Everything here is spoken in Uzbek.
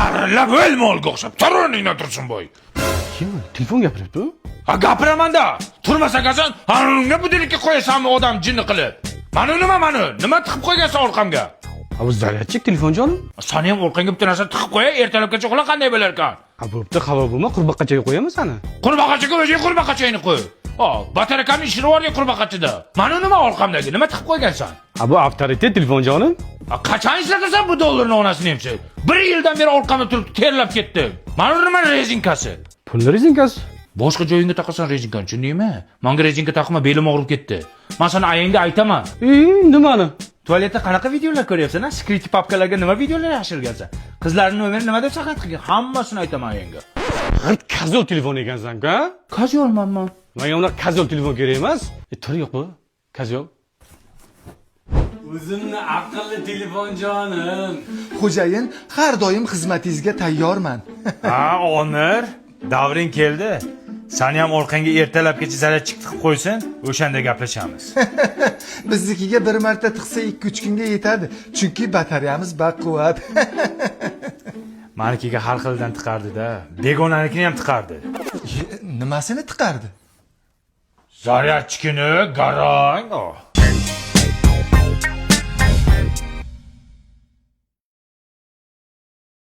Qarillab o'lmolga o'xshab tur o'rningdan Tursunboy. Kim? Telefon gapiribdi. Ha gapiraman-da. Turmasa qasan, unga budilikka qo'yasanmi odam jinni qilib? Nima tiqib qo'ygansan orqamga? Ha bu zaryadchik telefon jonim. Sani ham orqangga bitta narsa tiqib qo'ya, ertalabgacha uxla qanday bo'lar ekan? Ha bo'pti, xabar bo'lma, qurbaqachaga qo'yamiz sani. Qurbaqachaga o'zing qurbaqachangni qo'y. Batarakani ishini bor ya qurbaqachida. Mana nima orqamdagi? Nima tiqib qo'ygansan? Ha bu avtoritet telefon jonim. Qachon ishlatasan bu dollarni onasini hamsa? 1 yildan beri orqamda turib terlab ketdi. Mana nima rezinkasi? Pul rezinkasi. Boshqa joyingga taqasan rezinkani, tushundingmi? Menga rezinka taqma, belim og'rib ketdi. Men sana ayangga aytaman. Nimani? Tualetda qanaqa videolar ko'ryapsan? Skript papkalarga nima videolar yashirgansan? Qizlarning nomerini nima deb saqlat qilgan? Hammasini aytaman ayangga. G'irt kazol telefon ekansan-ku, ha? Kazolmanman. Menga unaqa kazol telefon kerak emas. Tur yo'q bu. Kazol. O'zimni aqlli telefon jonim. Xo'jayin, har doim xizmatingizga tayyorman. Ha, Onir, davring keldi. Seni ham orqangga ertalabgacha zaryadchik tiqib qo'ysin, o'shanda gaplashamiz. Biznikiga bir marta tiqsa 2-3 kunga yetadi, chunki batareyamiz baquvvat. Manikiga har xildan tiqardi-da, begonanikini ham tiqardi. Nimasini tiqardi? Zaryadchikini garang.